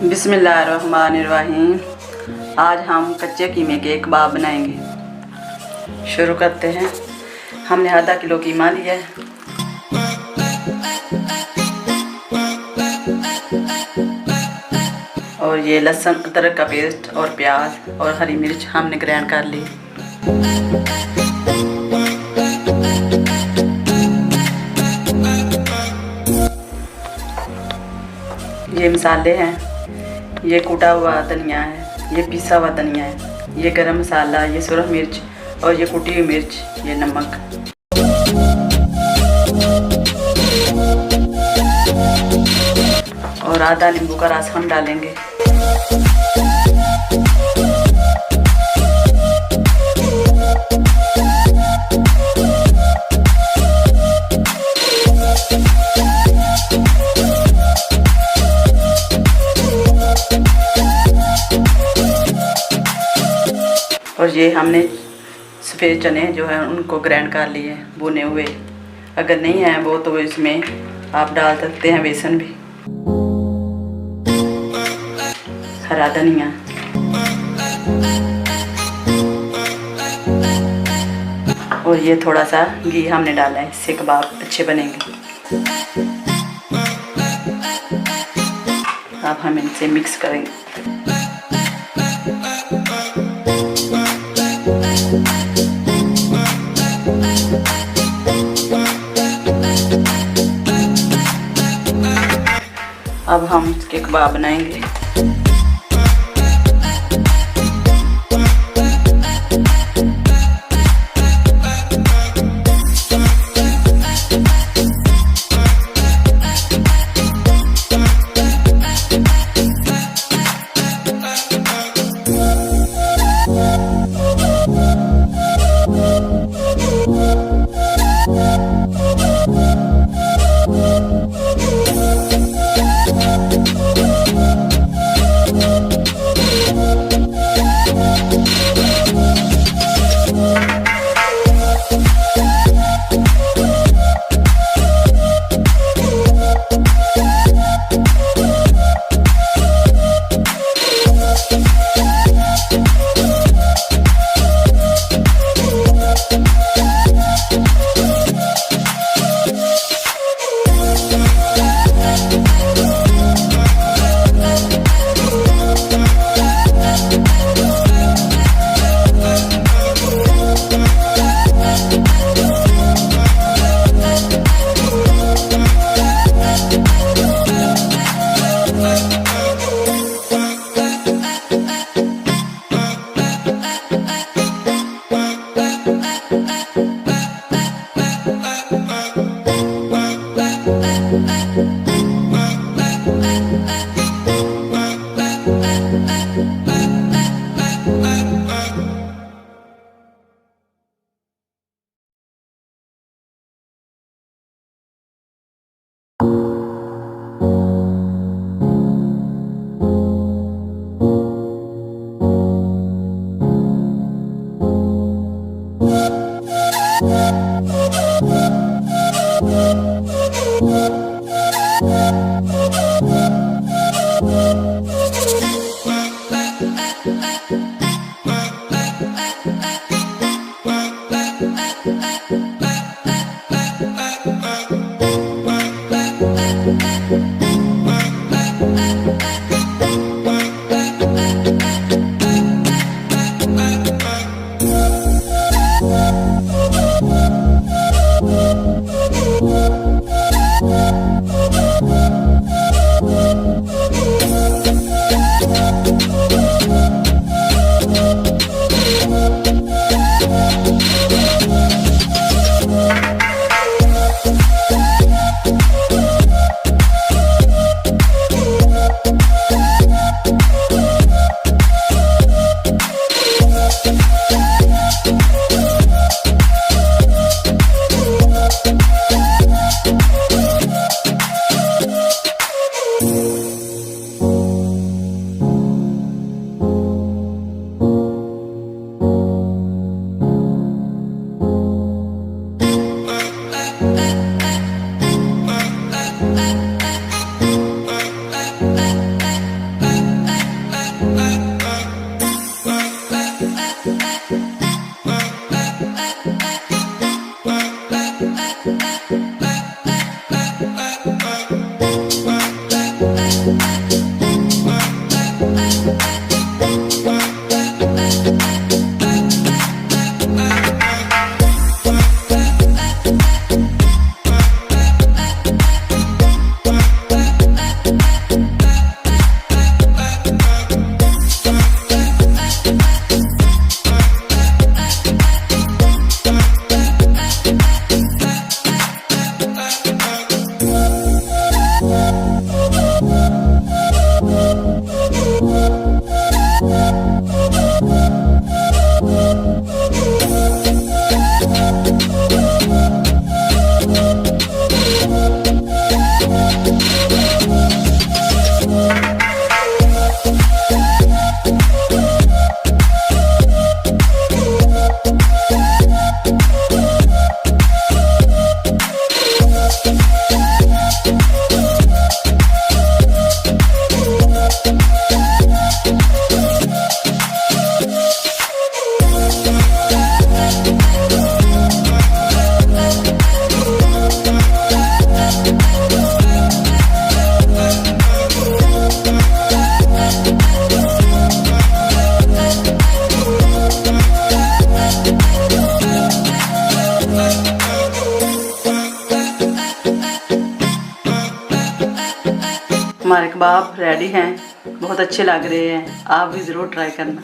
बिस्मिल्लाहिर्रहमानिर्रहीम। आज हम कच्चे कीमे के कबाब बनाएंगे। शुरू करते हैं। हमने आधा किलो कीमा लिया है और ये लहसुन अदरक का पेस्ट और प्याज और हरी मिर्च हमने ग्राइंड कर ली। ये मसाले हैं, ये कूटा हुआ धनिया है, ये पिसा हुआ धनिया है, ये गरम मसाला, ये सुरख मिर्च और ये कुटी हुई मिर्च, ये नमक और आधा नींबू का रस हम डालेंगे। और ये हमने सफ़ेद चने जो है उनको ग्राइंड कर लिए भुने हुए। अगर नहीं है वो तो इसमें आप डाल सकते हैं बेसन भी। हरा धनिया और ये थोड़ा सा घी हमने डाला है, इससे कबाब अच्छे बनेंगे। अब हम इनसे मिक्स करेंगे। अब हम इसके कबाब बनाएंगे। हमारे कबाब रेडी हैं, बहुत अच्छे लग रहे हैं, आप भी ज़रूर ट्राई करना।